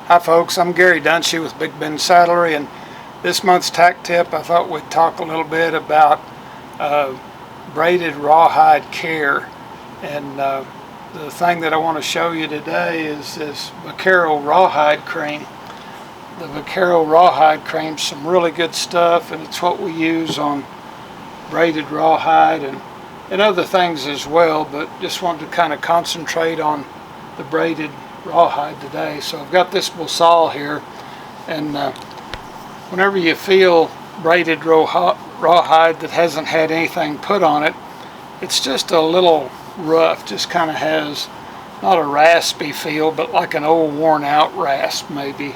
Hi folks, I'm Gary Dunshee with Big Bend Saddlery, and this month's tack tip I thought we'd talk a little bit about braided rawhide care. And the thing that I want to show you today is this Vaquero rawhide cream. The Vaquero rawhide cream is some really good stuff, and it's what we use on braided rawhide and other things as well, but just wanted to kind of concentrate on the braided rawhide today. So I've got this bosal here, and whenever you feel braided rawhide that hasn't had anything put on it, it's just a little rough, just kind of has not a raspy feel, but like an old worn out rasp maybe,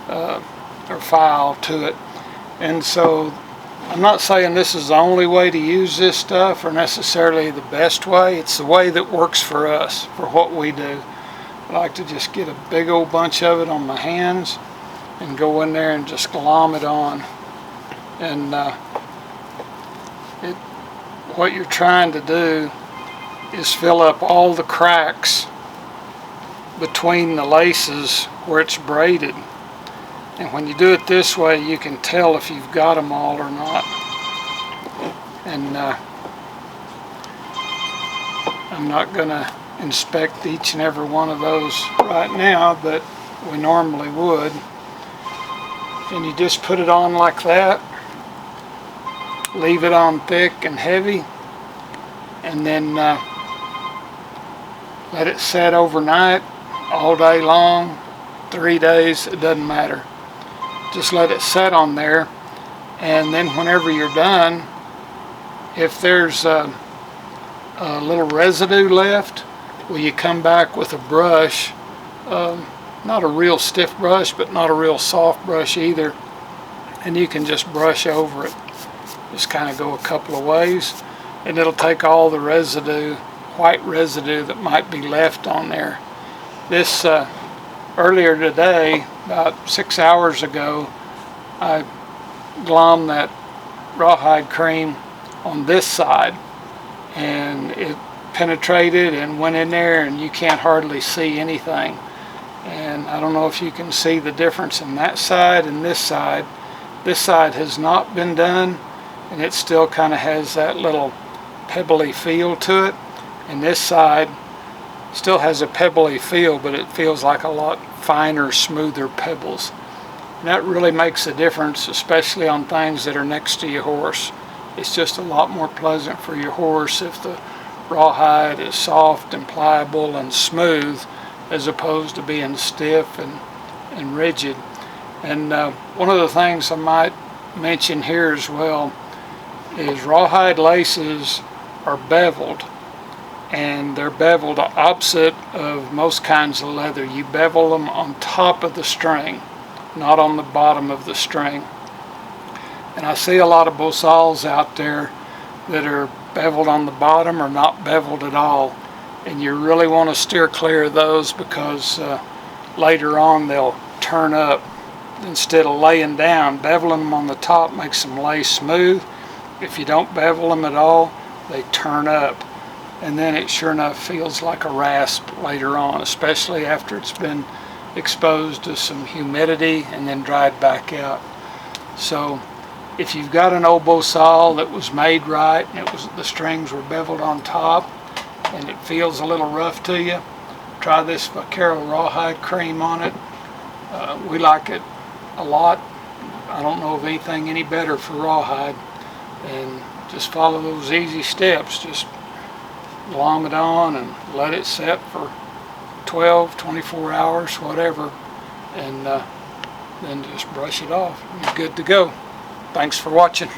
or file to it. And so I'm not saying this is the only way to use this stuff or necessarily the best way. It's the way that works for us, for what we do. I like to just get a big old bunch of it on my hands and go in there and just glom it on. And what you're trying to do is fill up all the cracks between the laces where it's braided. And when you do it this way, you can tell if you've got them all or not. And I'm not going to inspect each and every one of those right now, but we normally would. And you just put it on like that, leave it on thick and heavy, and then let it set overnight, all day long, 3 days, it doesn't matter. Just let it set on there, and then whenever you're done, if there's a little residue left, well, you come back with a brush, not a real stiff brush, but not a real soft brush either, and you can just brush over it. Just kind of go a couple of ways, and it'll take all the residue, white residue that might be left on there. This earlier today, about 6 hours ago, I glommed that rawhide cream on this side, and it penetrated and went in there, and you can't hardly see anything. And I don't know if you can see the difference in that side and this side. This side has not been done, and it still kind of has that little pebbly feel to it, and this side still has a pebbly feel, but it feels like a lot finer, smoother pebbles. And that really makes a difference, especially on things that are next to your horse. It's just a lot more pleasant for your horse if the rawhide is soft and pliable and smooth, as opposed to being stiff and rigid. And one of the things I might mention here as well is rawhide laces are beveled, and they're beveled opposite of most kinds of leather. You bevel them on top of the string, not on the bottom of the string. And I see a lot of bosals out there that are beveled on the bottom or not beveled at all, and you really want to steer clear of those, because later on they'll turn up. Instead of laying down, beveling them on the top makes them lay smooth. If you don't bevel them at all, they turn up, and then it sure enough feels like a rasp later on, especially after it's been exposed to some humidity and then dried back out. So if you've got an old bosal that was made right, and the strings were beveled on top, and it feels a little rough to you, try this Vaquero rawhide cream on it. We like it a lot. I don't know of anything any better for rawhide. And just follow those easy steps. Just glom it on and let it set for 12, 24 hours, whatever, and then just brush it off. You're good to go. Thanks for watching.